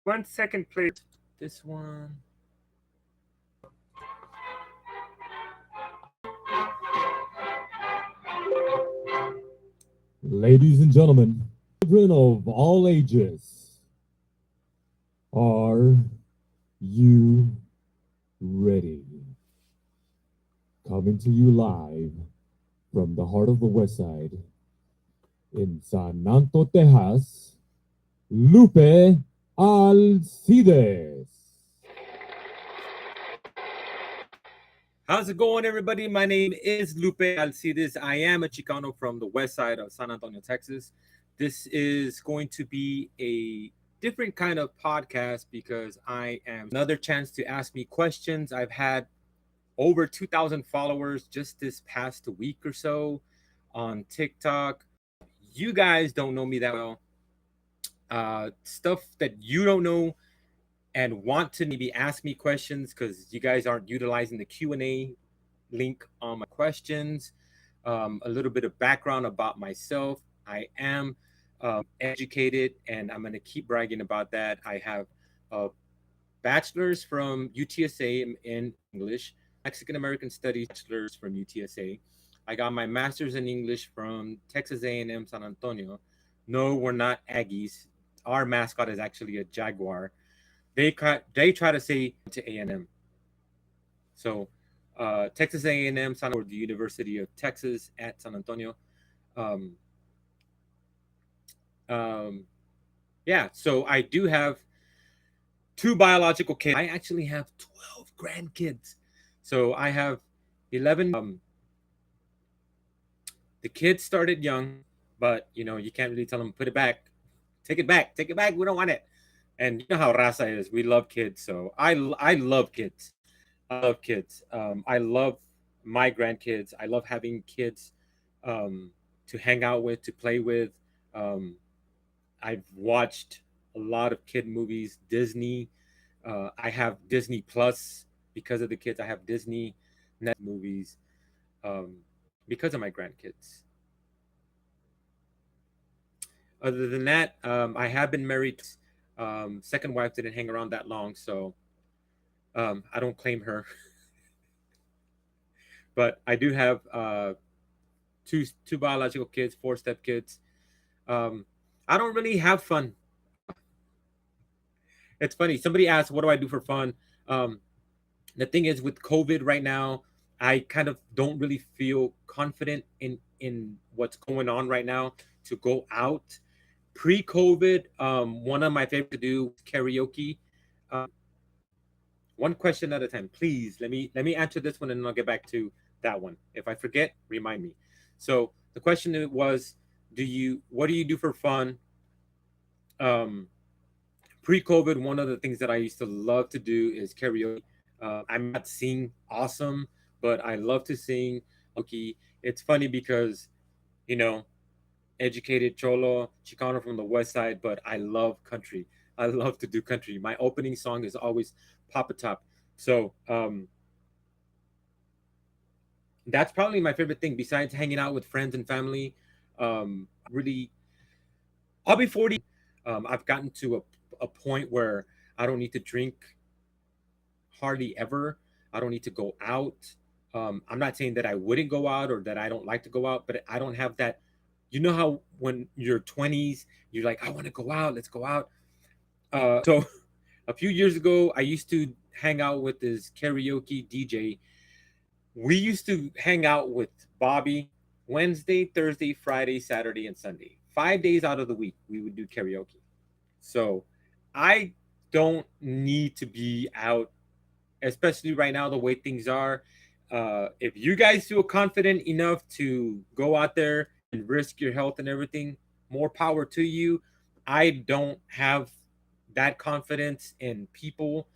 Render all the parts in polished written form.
1 second, please. This one. Ladies and gentlemen, children of all ages, are you ready? Coming to you live from the heart of the West Side in San Antonio, Texas, Lupe Alcides. How's it going, everybody? My name is Lupe Alcides. I am a Chicano from the west side of San Antonio, Texas. This is going to be a different kind of podcast because I am another chance to ask me questions. I've had over 2,000 followers just this past week or so on TikTok. You guys don't know me that well. Stuff that you don't know and want to maybe ask me questions because you guys aren't utilizing the Q&A link on my questions. A little bit of background about myself. I am educated, and I'm going to keep bragging about that. I have a bachelor's from UTSA in English, Mexican American Studies bachelor's from UTSA. I got my master's in English from Texas A&M San Antonio. No, we're not Aggies. Our mascot is actually a jaguar. They try to say to A&M. So Texas A&M, or the University of Texas at San Antonio. Um, um, yeah, so I do have two biological kids. I actually have 12 grandkids. So I have 11. The kids started young, but you can't really tell them put it back, take it back, take it back. We don't want it. And you know how Raza is. We love kids. So I love kids. I love kids. I love my grandkids. I love having kids to hang out with, to play with. Um, I've watched a lot of kid movies, Disney. I have Disney Plus because of the kids. I have Disney Net movies um, because of my grandkids. Other than that, I have been married. Second wife didn't hang around that long, so I don't claim her. But I do have two biological kids, four step kids. Um, I don't really have fun. It's funny. Somebody asked, "What do I do for fun?" Um, the thing is, with COVID right now, I kind of don't really feel confident in what's going on right now to go out. Pre-COVID, one of my favorite to do was karaoke. Um, one question at a time, please. Let me answer this one, and then I'll get back to that one. If I forget, remind me. So the question was, what do you do for fun? Um, Pre-COVID, one of the things that I used to love to do is karaoke. I'm not sing awesome, but I love to sing karaoke. It's funny because, you know, educated Cholo, Chicano from the West Side, but I love country. I love to do country. My opening song is always Papa Top. So that's probably my favorite thing besides hanging out with friends and family. Really, I'll be 40. I've gotten to a point where I don't need to drink hardly ever. I don't need to go out. I'm not saying that I wouldn't go out or that I don't like to go out, but I don't have that. You know how when you're 20s, you're like, I want to go out, let's go out. So a few years ago, I used to hang out with this karaoke DJ. We used to hang out with Bobby Wednesday, Thursday, Friday, Saturday, and Sunday. 5 days out of the week, we would do karaoke. So I don't need to be out, especially right now, the way things are. If you guys feel confident enough to go out there and risk your health and everything, more power to you. I don't have that confidence in people.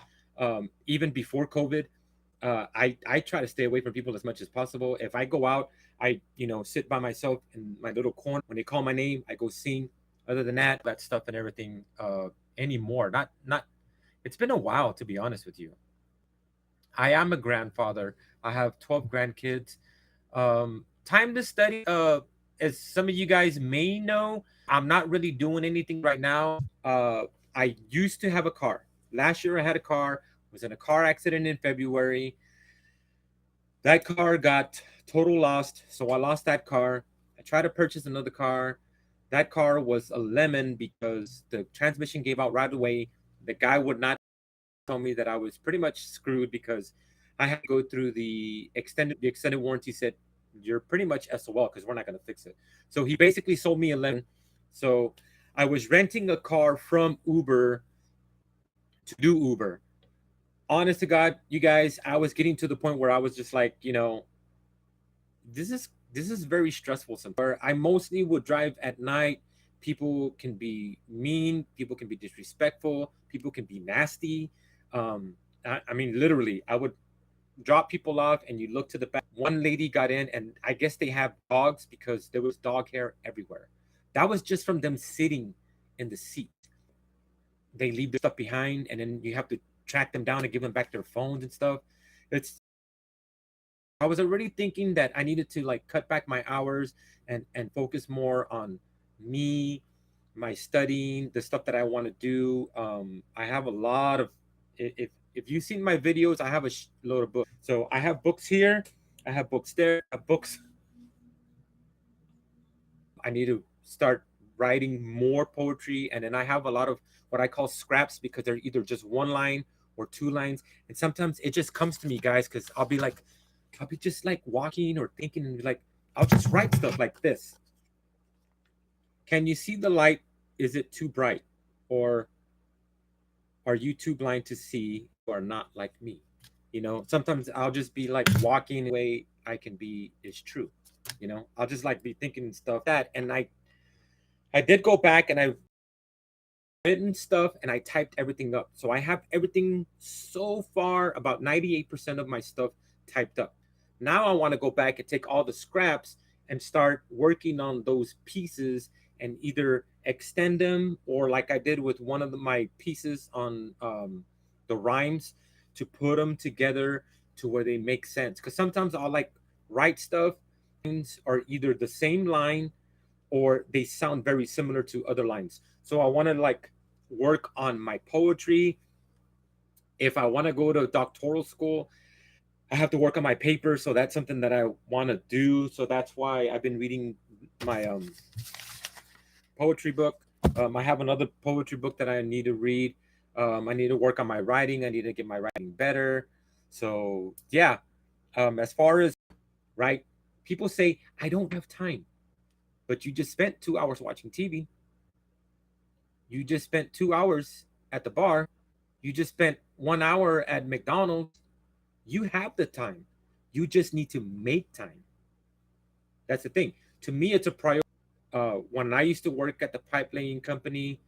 Even before COVID, I try to stay away from people as much as possible. If I go out, I sit by myself in my little corner. When they call my name, I go sing. Other than that stuff and everything anymore. Not. It's been a while, to be honest with you. I am a grandfather. I have 12 grandkids. Time to study. As some of you guys may know, I'm not really doing anything right now. I used to have a car. Last year I had a car, was in a car accident in February. That car got total lost, so I lost that car. I tried to purchase another car. That car was a lemon because the transmission gave out right away. The guy would not tell me that I was pretty much screwed because I had to go through the extended warranty. Said you're pretty much SOL because we're not going to fix it. So he basically sold me a lemon. So I was renting a car from Uber to do Uber. Honest to God, you guys, I was getting to the point where I was just like, this is very stressful. Sometimes I mostly would drive at night. People can be mean. People can be disrespectful. People can be nasty. I mean, literally, I would drop people off, and you look to the back. One lady got in, and I guess they have dogs because there was dog hair everywhere. That was just from them sitting in the seat. They leave their stuff behind, and then you have to track them down and give them back their phones and stuff. It's I was already thinking that I needed to like cut back my hours and focus more on me, my studying, the stuff that I want to do. I have a lot of if you've seen my videos, I have a load of books. So I have books here, I have books there, I have books. I need to start writing more poetry, and then I have a lot of what I call scraps because they're either just one line or two lines, and sometimes it just comes to me, guys, because I'll be just like walking or thinking, and be like, I'll just write stuff like this. Can you see the light? Is it too bright? Or are you too blind to see or are not like me? Sometimes I'll just be like walking the way I can be is true. I'll just like be thinking stuff that, and I did go back and I written stuff and I typed everything up. So I have everything so far, about 98% of my stuff typed up. Now I want to go back and take all the scraps and start working on those pieces and either extend them, or like I did with one of my pieces on the rhymes, to put them together to where they make sense. Because sometimes I'll like write stuff are either the same line or they sound very similar to other lines. So I want to like work on my poetry. If I want to go to doctoral school, I have to work on my paper. So that's something that I want to do. So that's why I've been reading my poetry book. I have another poetry book that I need to read. I need to work on my writing. I need to get my writing better. So yeah, as far as right, people say I don't have time, but you just spent 2 hours watching TV. You just spent 2 hours at the bar. You just spent 1 hour at McDonald's. You have the time. You just need to make time. That's the thing. To me, it's a priority. When I used to work at the pipe laying company,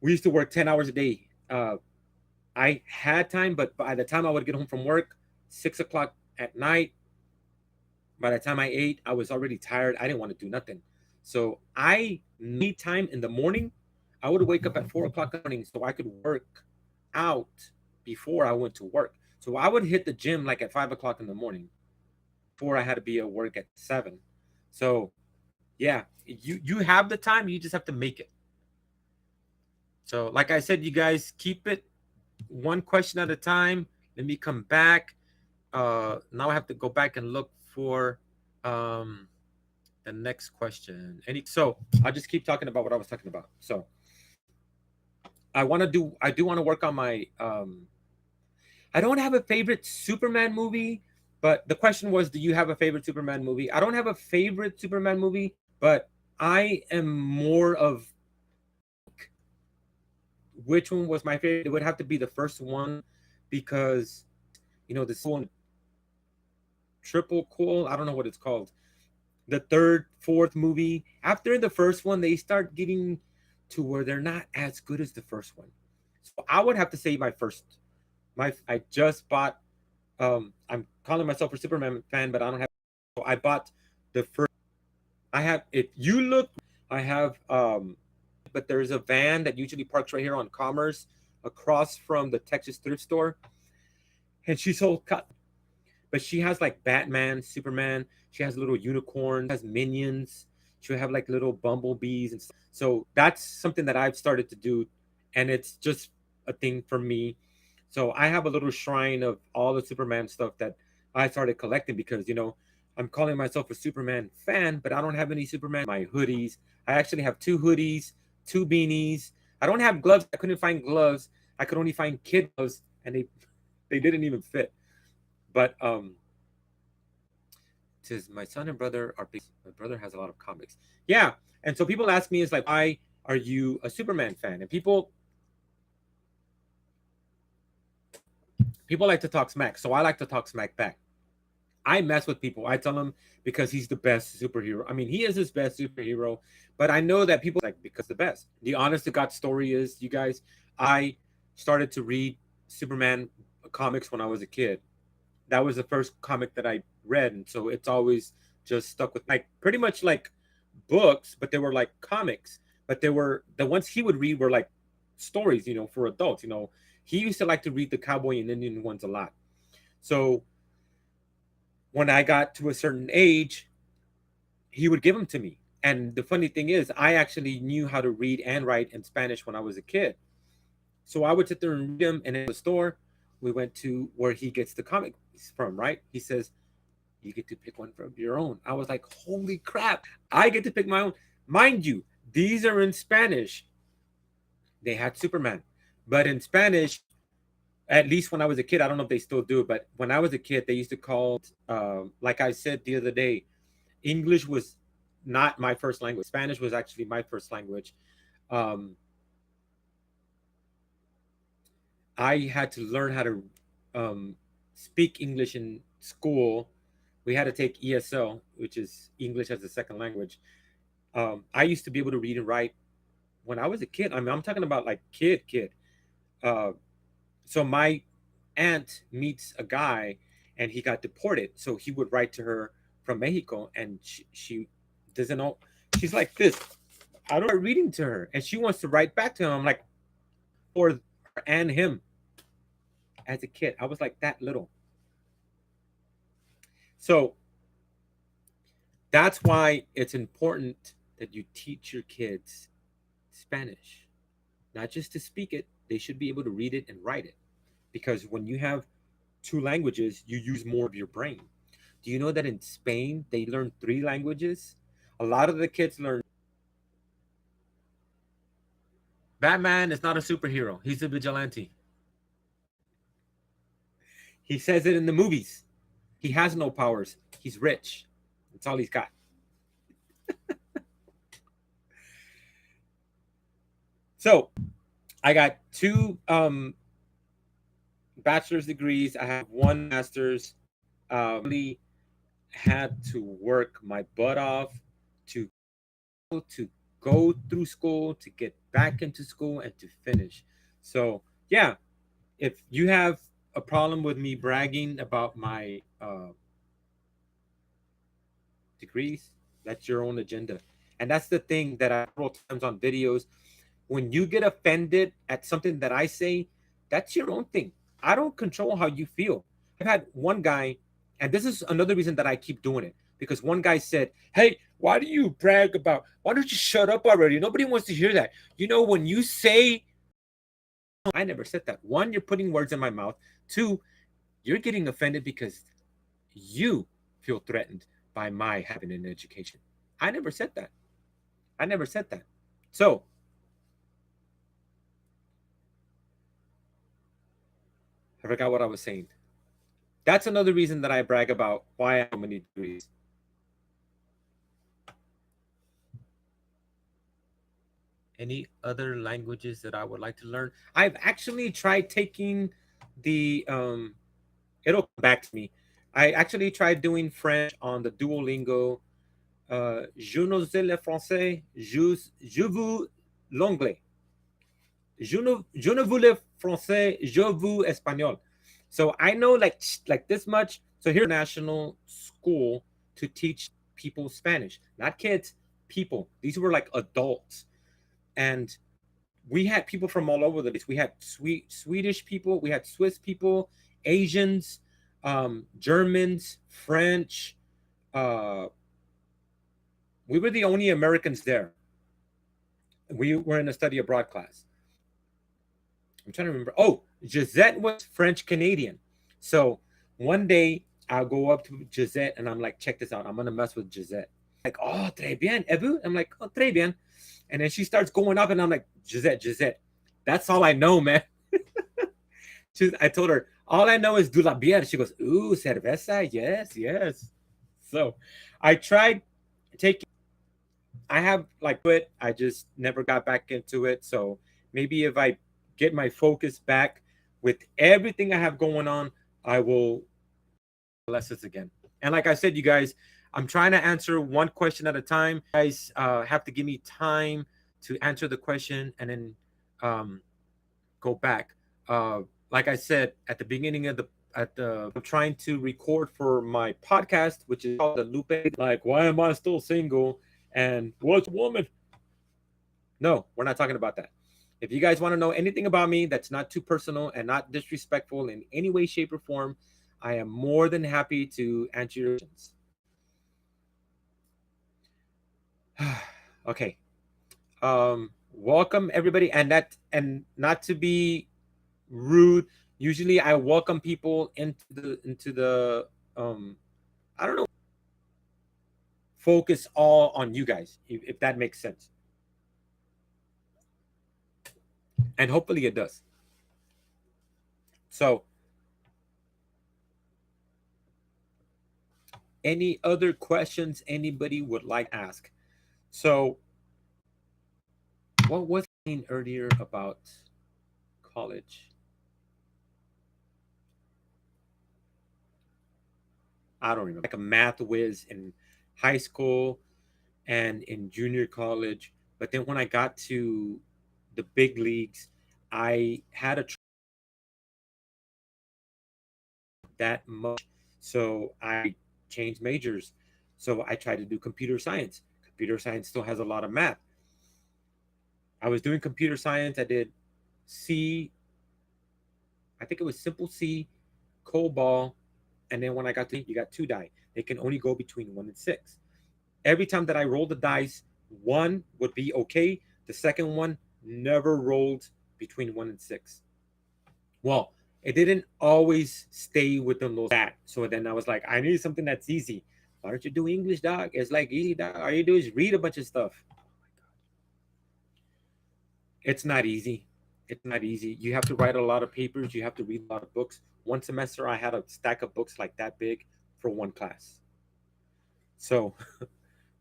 we used to work 10 hours a day. I had time, but by the time I would get home from work, 6 o'clock at night, by the time I ate, I was already tired. I didn't want to do nothing. So I need time in the morning. I would wake up at 4 o'clock in the morning so I could work out before I went to work. So I would hit the gym like at 5 o'clock in the morning before I had to be at work at 7. So yeah, you have the time, you just have to make it. So like I said, you guys keep it one question at a time. Let me come back. Now I have to go back and look for the next question. So I'll just keep talking about what I was talking about. So I do want to work on my I don't have a favorite Superman movie, but the question was, do you have a favorite Superman movie? I don't have a favorite Superman movie, but I am more of which one was my favorite. It would have to be the first one because this one triple cool. I don't know what it's called. The third, fourth movie. After the first one, they start getting to where they're not as good as the first one. So I would have to say I just bought I'm calling myself a Superman fan, but I don't have. So I bought the first. I have. If you look, I have. But there's a van that usually parks right here on Commerce, across from the Texas thrift store, and she's so cut. But she has like Batman, Superman. She has little unicorns, has minions. She'll have like little bumblebees and stuff. So that's something that I've started to do and it's just a thing for me. So I have a little shrine of all the Superman stuff that I started collecting because I'm calling myself a Superman fan, but I don't have any Superman. My hoodies, I actually have two hoodies, two beanies. I don't have gloves. I couldn't find gloves. I could only find kid gloves, and they didn't even fit. But says my son and brother are big. My brother has a lot of comics. Yeah, and so people ask me, is like, why are you a Superman fan? And people like to talk smack, so I like to talk smack back. I mess with people. I tell them because he's the best superhero. I mean, he is his best superhero, but I know that people like because the best. The honest to God story is, you guys, I started to read Superman comics when I was a kid. That was the first comic that I read, and so it's always just stuck with like pretty much like books, but they were like comics. But they were the ones he would read were like stories, for adults. He used to like to read the cowboy and Indian ones a lot. So when I got to a certain age, he would give them to me. And the funny thing is, I actually knew how to read and write in Spanish when I was a kid. So I would sit there and read them. And in the store, we went to where he gets the comics from, right? He says, you get to pick one from your own. I was like, holy crap, I get to pick my own. Mind you, these are in Spanish. They had Superman. But in Spanish, at least when I was a kid, I don't know if they still do, but when I was a kid, they used to call, like I said the other day, English was not my first language. Spanish was actually my first language. Um, I had to learn how to speak English in school. We had to take ESL, which is English as a second language. I used to be able to read and write when I was a kid. I mean, I'm talking about like kid. Uh, so my aunt meets a guy, and he got deported. So he would write to her from Mexico, and she doesn't know. She's like this. I don't start reading to her, and she wants to write back to him. I'm like, for her and him. As a kid, I was like that little. So that's why it's important that you teach your kids Spanish, not just to speak it. They should be able to read it and write it, because when you have two languages, you use more of your brain. Do you know that in Spain they learn three languages? A lot of the kids learn. Batman is not a superhero. He's a vigilante. He says it in the movies. He has no powers. He's rich. That's all he's got. So I got two bachelor's degrees. I have one master's. Really had to work my butt off to to go through school, to get back into school, and to finish. So yeah, if you have a problem with me bragging about my degrees, that's your own agenda. And that's the thing that I several times on videos. When you get offended at something that I say, that's your own thing. I don't control how you feel. I've had one guy, and this is another reason that I keep doing it, because one guy said, hey, why do you brag about, why don't you shut up already? Nobody wants to hear that. When you say, I never said that. One, you're putting words in my mouth. Two, you're getting offended because you feel threatened by my having an education. I never said that. I never said that. So I forgot what I was saying. That's another reason that I brag about why I have so many degrees. Any other languages that I would like to learn? I've actually tried taking the it'll come back to me. I actually tried doing French on the Duolingo. Je n'ose le français, je veux l'anglais. Je ne veux le français, je veux espagnol. So I know like this much. So here, national school to teach people Spanish, not kids, people. These were like adults, and we had people from all over the place. We had Swedish people, we had Swiss people, Asians, Germans, French. Uh, we were the only Americans there. We were in a study abroad class. I'm trying to remember. Oh, Gisette was French Canadian. So one day I'll go up to Gisette and I'm like, check this out. I'm gonna mess with Gisette. Like, oh, très bien, et vous? I'm like, oh, très bien. And then she starts going up and I'm like, Gisette, that's all I know, man. I told her, all I know is de la bière. She goes, ooh, cerveza, yes. So I tried taking, I have like it, I just never got back into it. So maybe if I get my focus back with everything I have going on, I will lessons again. And like I said, you guys, I'm trying to answer one question at a time. You guys have to give me time to answer the question and then um, go back. Uh, like I said at the beginning of I'm trying to record for my podcast, which is called the Lupe. Like, why am I still single? And what's a woman? No, we're not talking about that. If you guys want to know anything about me that's not too personal and not disrespectful in any way, shape, or form, I am more than happy to answer your questions. Okay. Welcome everybody, and not to be rude. Usually, I welcome people into the I don't know, focus all on you guys, if that makes sense, and hopefully it does. So, any other questions anybody would like to ask? So, what was I saying earlier about college? I don't remember. Like a math whiz in high school and in junior college. But then when I got to the big leagues, I had a that much. So I changed majors. So I tried to do computer science. Computer science still has a lot of math. I was doing computer science. I did C, I think it was simple C, COBOL, and then when I got to you got two die. They can only go between 1 and 6. Every time that I rolled the dice, one would be okay. The second one never rolled between 1 and 6. Well, it didn't always stay within those that. So then I was like, I need something that's easy. Why don't you do English, dog? It's like easy, dog. All you do is read a bunch of stuff. It's not easy. It's not easy. You have to write a lot of papers. You have to read a lot of books. One semester, I had a stack of books like that big for one class. So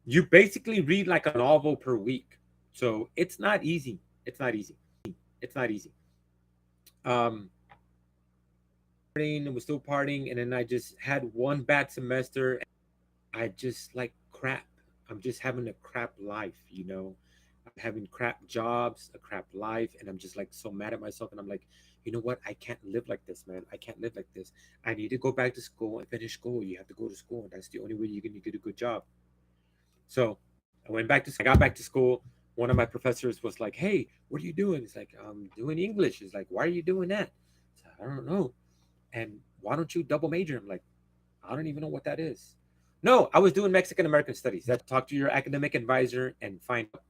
you basically read like a novel per week. So it's not easy. It's not easy. It's not easy. Um, and was still partying, and then I just had one bad semester. I just like crap. I'm just having a crap life, you know. I'm having crap jobs, a crap life, and I'm just like so mad at myself. And I'm like, you know what? I can't live like this, man. I can't live like this. I need to go back to school and finish school. You have to go to school. That's the only way you're gonna get a good job. So I went back to I got back to school. One of my professors was like, "Hey, what are you doing?" He's like, "I'm doing English." He's like, "Why are you doing that?" I don't know. And why don't you double major? I'm like, I don't even know what that is. No, I was doing Mexican American studies. That talk to your academic advisor and find out.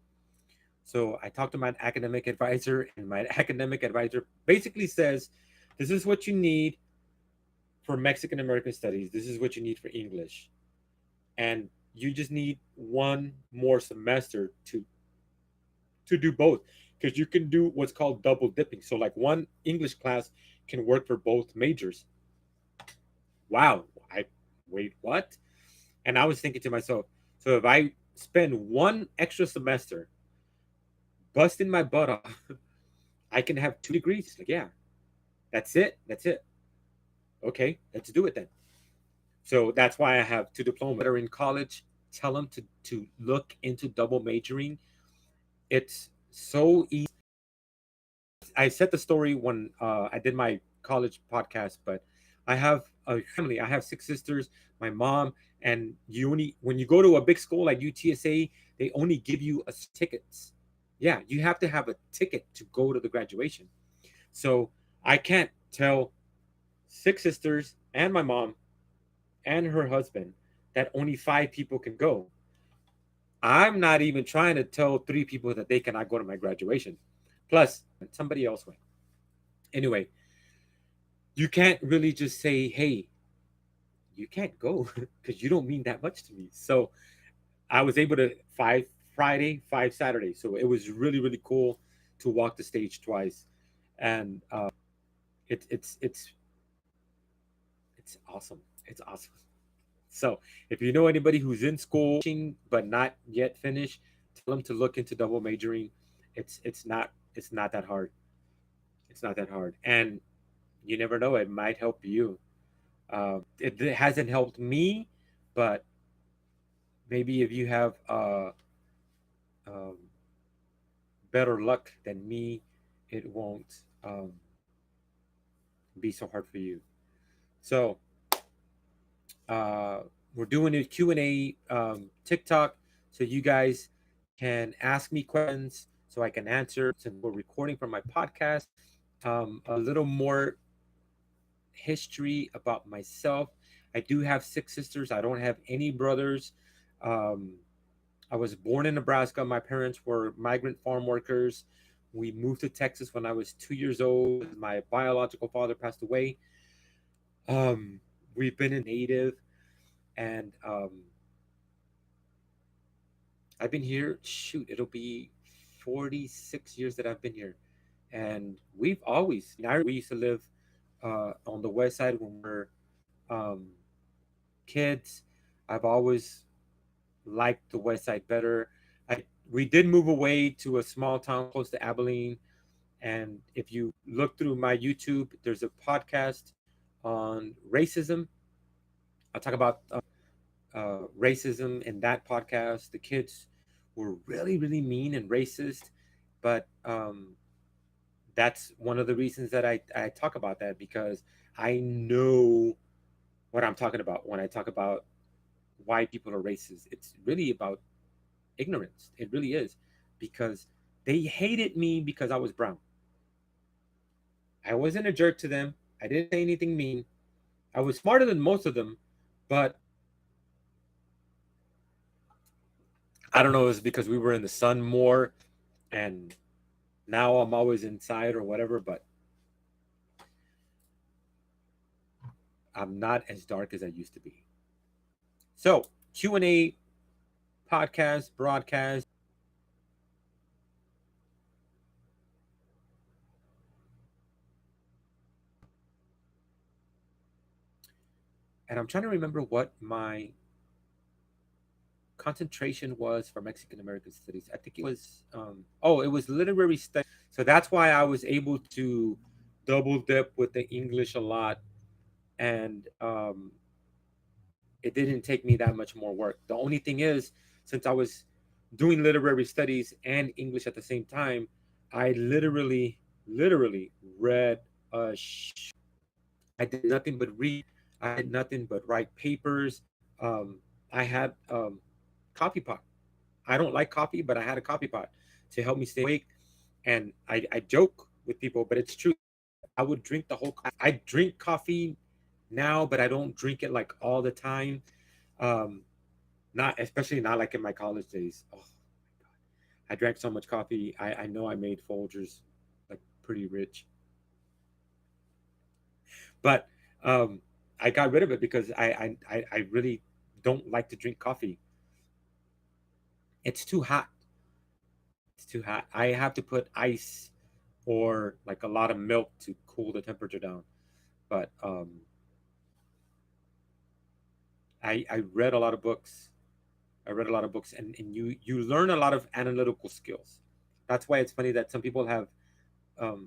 So I talked to my academic advisor, and my academic advisor basically says, this is what you need for Mexican American studies. This is what you need for English. And you just need one more semester to do both, because you can do what's called double dipping. So like one English class can work for both majors. Wow. I wait, what? And I was thinking to myself, so if I spend one extra semester busting my butt off, I can have 2 degrees. Like, yeah, that's it. That's it. Okay, let's do it then. So that's why I have 2 diplomas that are in college. Tell them to look into double majoring. It's so easy. I said the story when I did my college podcast, but I have a family. I have 6 sisters, my mom, and you only when you go to a big school like UTSA, they only give you a tickets. Yeah, you have to have a ticket to go to the graduation. So I can't tell 6 sisters and my mom and her husband that only 5 people can go. I'm not even trying to tell 3 people that they cannot go to my graduation. Plus, somebody else went. Anyway, you can't really just say, "Hey, you can't go," because you don't mean that much to me. So I was able to 5 Friday, 5 Saturday. So it was really, really cool to walk the stage twice, and it, it's it's it's awesome. It's awesome. So if you know anybody who's in school but not yet finished, tell them to look into double majoring. It's not that hard. It's not that hard, and you never know. It might help you. It hasn't helped me, but maybe if you have um, better luck than me, it won't be so hard for you. So uh, we're doing a Q&A TikTok, so you guys can ask me questions so I can answer. Since we're recording from my podcast, a little more history about myself. I do have 6 sisters. I don't have any brothers. Um, I was born in Nebraska. My parents were migrant farm workers. We moved to Texas when I was 2 years old. My biological father passed away. Um, we've been a native, and I've been here. Shoot, it'll be 46 years that I've been here, and we've always. We used to live on the west side when we were um, kids. I've always liked the west side better. We did move away to a small town close to Abilene, and if you look through my YouTube, there's a podcast on racism. I talk about racism in that podcast. The kids were really, really mean and racist, but that's one of the reasons that I talk about that, because I know what I'm talking about when I talk about why people are racist. It's really about ignorance. It really is, because they hated me because I was brown. I wasn't a jerk to them. I didn't say anything mean. I was smarter than most of them, but I don't know. It was because we were in the sun more, and now I'm always inside or whatever. But I'm not as dark as I used to be. So Q&A podcast broadcast, and I'm trying to remember what my concentration was for Mexican American studies. I think it was it was literary studies. So that's why I was able to double dip with the English a lot, and it didn't take me that much more work. The only thing is, since I was doing literary studies and English at the same time, I literally read a I did nothing but read. I did nothing but write papers. I had coffee pot. I don't like coffee, but I had a coffee pot to help me stay awake. And I joke with people, but it's true. I would drink the whole. I drink coffee now, but I don't drink it like all the time. Um, Not especially not like in my college days. Oh my god, I drank so much coffee. I know I made Folgers like pretty rich, but um, I got rid of it because I really don't like to drink coffee. It's too hot. It's too hot. I have to put ice or like a lot of milk to cool the temperature down. But I read a lot of books. I read a lot of books, and you learn a lot of analytical skills. That's why it's funny that some people have um,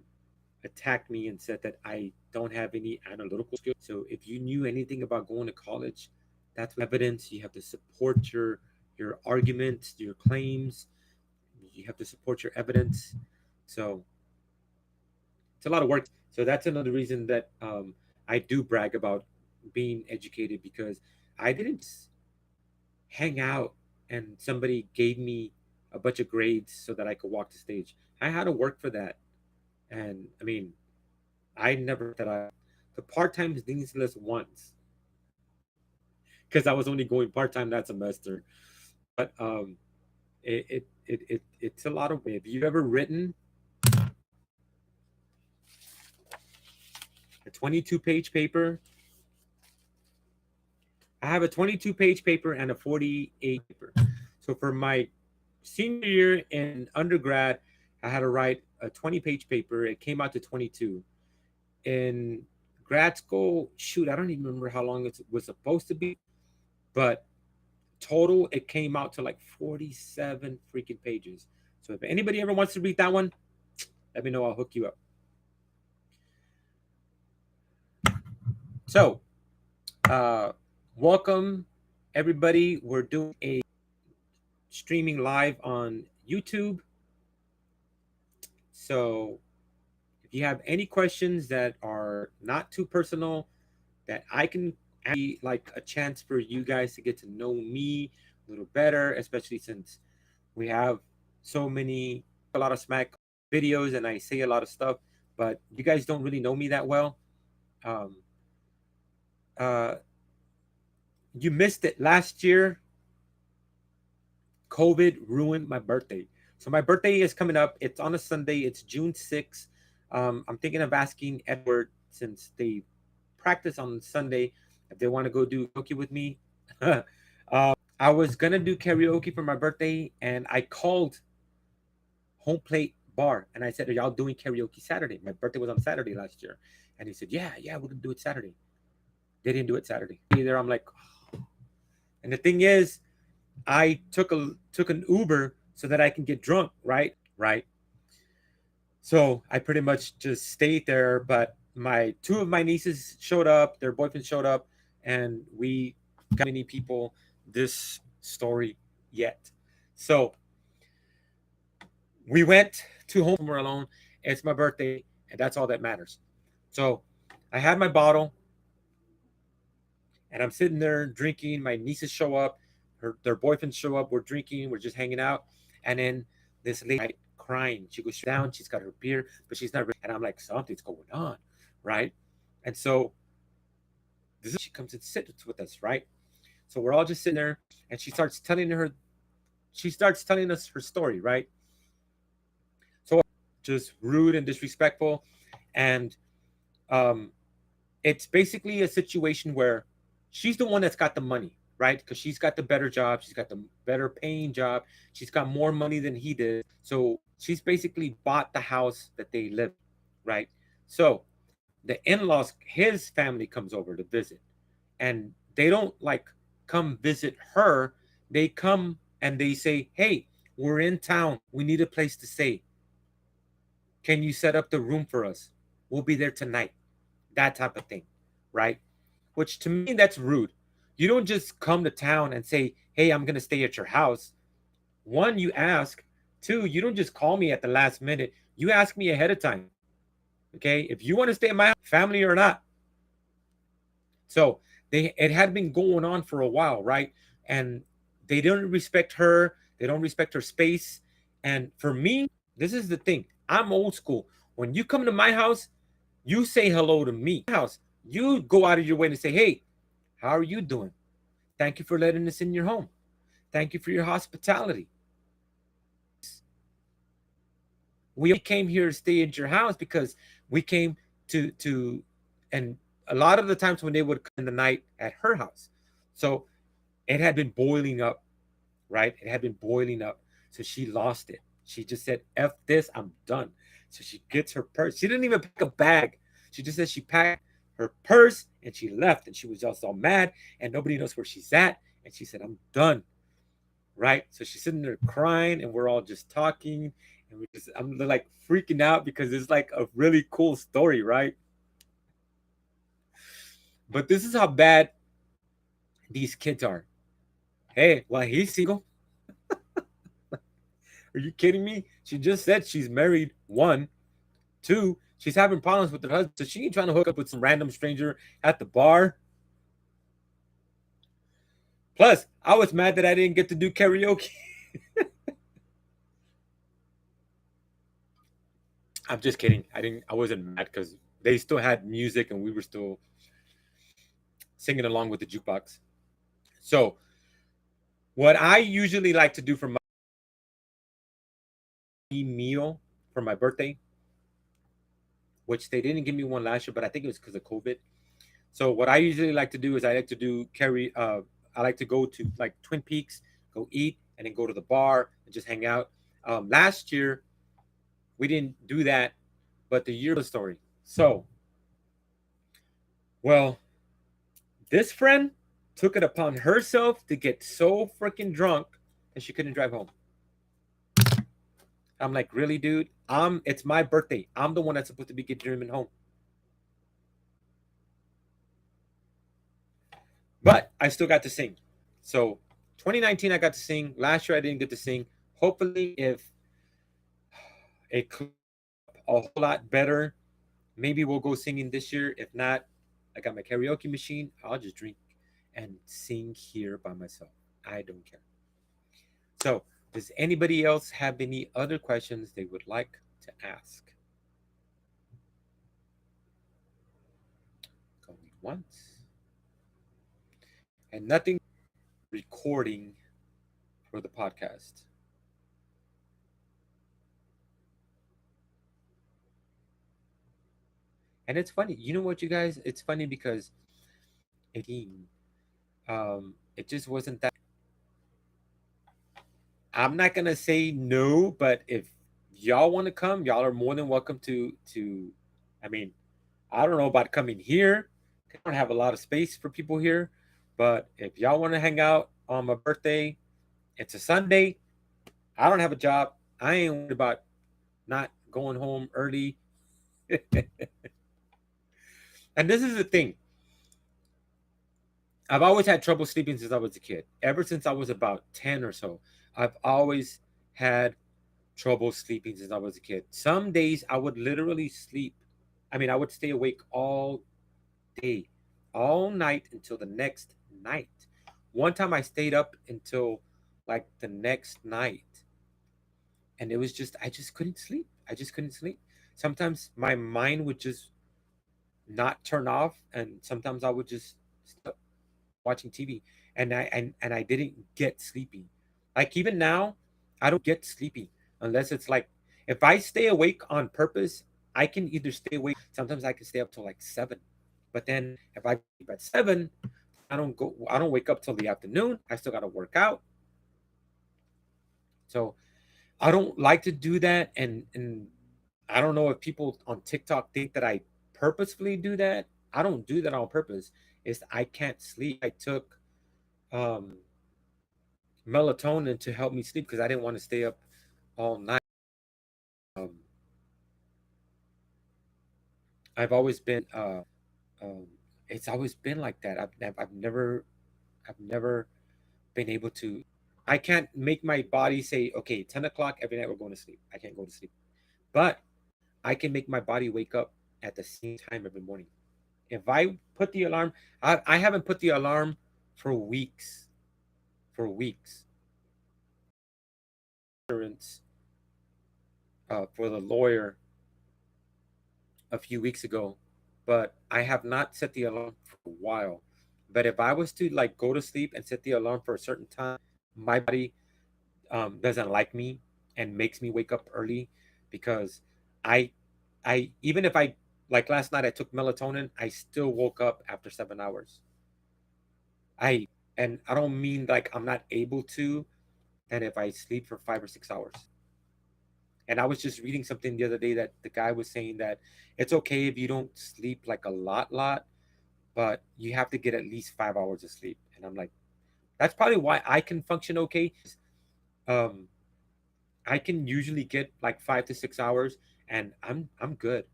attacked me and said that I don't have any analytical skills. So if you knew anything about going to college, that's evidence. You have to support your arguments, your claims. You have to support your evidence. So it's a lot of work. So that's another reason that I do brag about being educated, because I didn't hang out and somebody gave me a bunch of grades so that I could walk the stage. I had to work for that. And I mean, I never that I the part time Dean's list once, because I was only going part time that semester. But it's a lot of. If you've ever written, 22-page paper. I have a 22-page paper and a 48 paper. So for my senior year in undergrad, I had to write a 20-page paper. It came out to 22. In grad school, shoot, I don't even remember how long it was supposed to be, but total it came out to like 47 freaking pages. So if anybody ever wants to read that one, let me know. I'll hook you up. So, welcome everybody. We're doing a streaming live on YouTube. So if you have any questions that are not too personal, that I can be like a chance for you guys to get to know me a little better, especially since we have a lot of smack videos and I say a lot of stuff, but you guys don't really know me that well. You missed it last year. COVID ruined my birthday. So my birthday is coming up. It's on a Sunday. It's June 6th. I'm thinking of asking Edward, since they practice on Sunday, if they want to go do karaoke with me. I was going to do karaoke for my birthday, and I called Home Plate Bar, and I said, are y'all doing karaoke Saturday? My birthday was on Saturday last year. And he said, yeah, we're going to do it Saturday. They didn't do it Saturday. Either I'm like, oh. And the thing is, I took an Uber so that I can get drunk, right? So I pretty much just stayed there, but two of my nieces showed up, their boyfriend showed up, and we got many people this story yet. So we went to home. We're alone. It's my birthday, and that's all that matters. So I had my bottle, and I'm sitting there drinking. My nieces show up. Their boyfriends show up. We're drinking. We're just hanging out. And then this lady crying. She goes down. She's got her beer, but she's not ready. And I'm like, something's going on, right? And so she comes and sits with us, right? So we're all just sitting there, and she starts telling us her story, right? So just rude and disrespectful. And it's basically a situation where she's the one that's got the money, right? Because she's got the better job. She's got the better paying job. She's got more money than he did. So she's basically bought the house that they live in, right? So the in-laws, his family comes over to visit. And they don't like come visit her. They come and they say, hey, we're in town. We need a place to stay. Can you set up the room for us? We'll be there tonight. That type of thing, right? Which to me, that's rude. You don't just come to town and say, hey, I'm going to stay at your house. One, you ask. Two, you don't just call me at the last minute. You ask me ahead of time. Okay? If you want to stay at my house, family or not. So it had been going on for a while, right? And they don't respect her. They don't respect her space. And for me, this is the thing. I'm old school. When you come to my house, you say hello to me. House, you go out of your way to say, hey, how are you doing? Thank you for letting us in your home. Thank you for your hospitality. We came here to stay at your house because we came to and a lot of the times when they would come in the night at her house. So it had been boiling up, right? It had been boiling up. So she lost it. She just said, F this, I'm done. So she gets her purse. She didn't even pack a bag. She just said she packed her purse and she left, and she was just all mad and nobody knows where she's at. And she said, I'm done. Right? So she's sitting there crying and we're all just talking, and I'm like freaking out because it's like a really cool story, right? But this is how bad these kids are. Hey, well, he's single. Are you kidding me? She just said she's married. One. Two, she's having problems with her husband, so she ain't trying to hook up with some random stranger at the bar. Plus, I was mad that I didn't get to do karaoke. I'm just kidding. I wasn't mad because they still had music and we were still singing along with the jukebox. So, what I usually like to do for my meal for my birthday which they didn't give me one last year, but I think it was because of COVID. So what I usually like to do is I like to do carry. I like to go to like Twin Peaks, go eat, and then go to the bar and just hang out. Last year we didn't do that, but the year of the story. So, well, this friend took it upon herself to get so freaking drunk that she couldn't drive home. I'm like, really, dude? It's my birthday. I'm the one that's supposed to be getting driven home. But I still got to sing. So 2019 I got to sing. Last year I didn't get to sing. Hopefully, if it clears up a whole lot better, maybe we'll go singing this year. If not, I got my karaoke machine. I'll just drink and sing here by myself. I don't care. So, does anybody else have any other questions they would like to ask? Going once. And nothing recording for the podcast. And it's funny. You know what, you guys? It's funny because it just wasn't that. I'm not gonna say no, but if y'all want to come, y'all are more than welcome to. I mean, I don't know about coming here. I don't have a lot of space for people here, but if y'all want to hang out on my birthday, it's a Sunday. I don't have a job. I ain't worried about not going home early. And this is the thing. I've always had trouble sleeping since I was a kid. Ever since I was about 10 or so, I've always had trouble sleeping since I was a kid. Some days I would literally sleep. I mean, I would stay awake all day, all night until the next night. One time I stayed up until like the next night, and it was just, I just couldn't sleep. I just couldn't sleep. Sometimes my mind would just not turn off, and sometimes I would just stop watching TV, and I didn't get sleepy. Like even now, I don't get sleepy unless it's like if I stay awake on purpose, I can either stay awake. Sometimes I can stay up till like 7, but then if I sleep at 7, I don't go. I don't wake up till the afternoon. I still got to work out, so I don't like to do that. And I don't know if people on TikTok think that I purposefully do that. I don't do that on purpose. It's I can't sleep. I took um melatonin to help me sleep because I didn't want to stay up all night. Um, I've always been um, it's always been like that. I've never been able to. I can't make my body say, okay, 10 o'clock every night we're going to sleep. I can't go to sleep, but I can make my body wake up at the same time every morning. If I put the alarm, I haven't put the alarm for weeks, for weeks. Insurance for the lawyer a few weeks ago, but I have not set the alarm for a while. But if I was to like go to sleep and set the alarm for a certain time, my body doesn't like me and makes me wake up early because I, I even if I like last night I took melatonin, I still woke up after 7 hours. I and I don't mean like I'm not able to, and if I sleep for 5 or 6 hours. And I was just reading something the other day that the guy was saying that it's okay if you don't sleep like a lot, but you have to get at least 5 hours of sleep. And I'm like, that's probably why I can function okay. Um, I can usually get like 5 to 6 hours, and I'm good.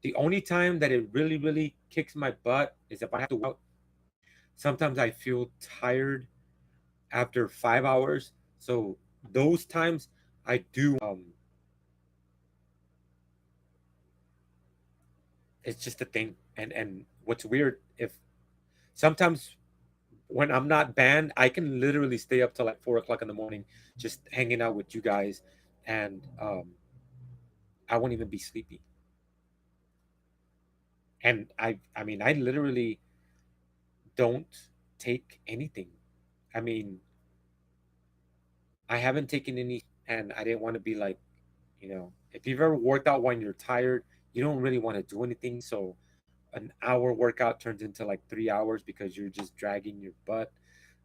The only time that it really kicks my butt is if I have to work out. Sometimes I feel tired after 5 hours, so those times I do. It's just a thing, and what's weird if sometimes when I'm not banned, I can literally stay up till like 4 o'clock in the morning, just hanging out with you guys, and I won't even be sleepy. And I mean, I literally don't take anything. I mean, I haven't taken any, and I didn't want to be like, if you've ever worked out when you're tired, you don't really want to do anything. So an hour workout turns into like 3 hours because you're just dragging your butt.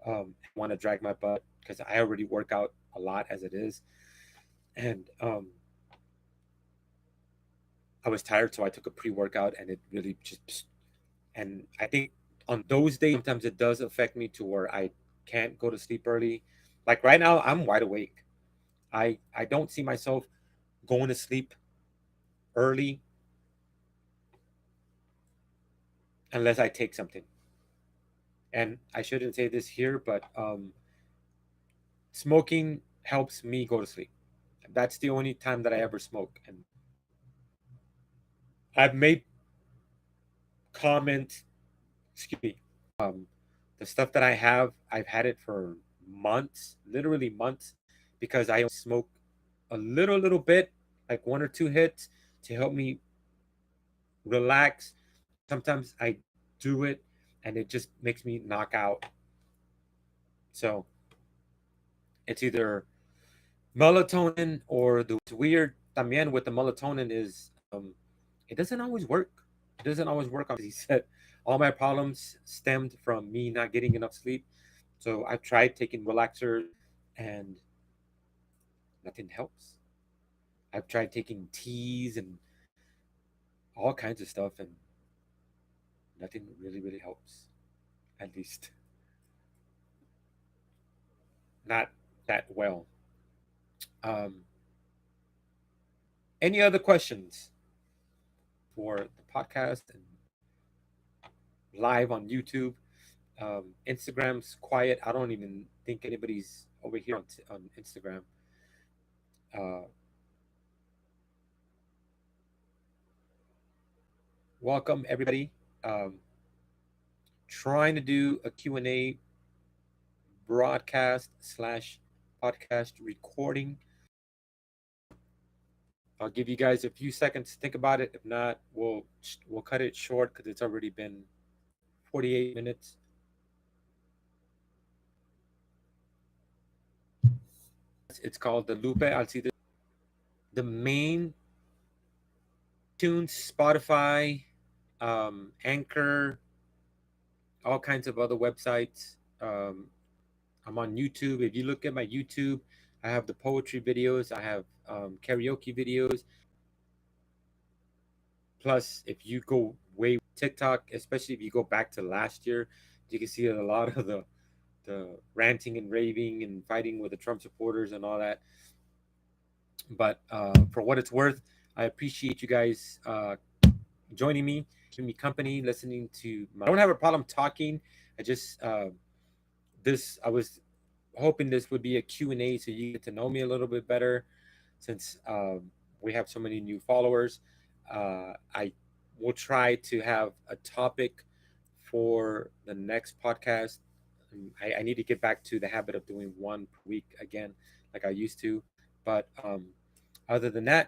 I want to drag my butt because I already work out a lot as it is, and I was tired, so I took a pre-workout, and it really just. And I think on those days, sometimes it does affect me to where I can't go to sleep early. Like right now, I'm wide awake. I don't see myself going to sleep early unless I take something. And I shouldn't say this here, but smoking helps me go to sleep. That's the only time that I ever smoke. And I've made comment, excuse me, um, the stuff that I have, I've had it for months, literally months, because I smoke a little bit, like one or two hits to help me relax. Sometimes I do it and it just makes me knock out. So it's either melatonin or the weird también with the melatonin is it doesn't always work. It doesn't always work. He said all my problems stemmed from me not getting enough sleep. So I've tried taking relaxers and nothing helps. I've tried taking teas and all kinds of stuff and nothing really helps. At least not that well. Um, any other questions for the podcast and live on YouTube? Instagram's quiet. I don't even think anybody's over here on Instagram. Uh, welcome everybody. Um, trying to do a Q&A broadcast slash podcast recording. I'll give you guys a few seconds to think about it. If not, we'll cut it short because it's already been 48 minutes. It's called the Lupe Alcides. The main tunes, Spotify, Anchor, all kinds of other websites. I'm on YouTube. If you look at my YouTube, I have the poetry videos. I have karaoke videos. Plus, if you go way TikTok, especially if you go back to last year, you can see a lot of the ranting and raving and fighting with the Trump supporters and all that. But for what it's worth, I appreciate you guys joining me, keeping me company, listening to. I don't have a problem talking. I just this I was hoping this would be a Q&A so you get to know me a little bit better since we have so many new followers. I will try to have a topic for the next podcast. I need to get back to the habit of doing one per week again, like I used to. But other than that,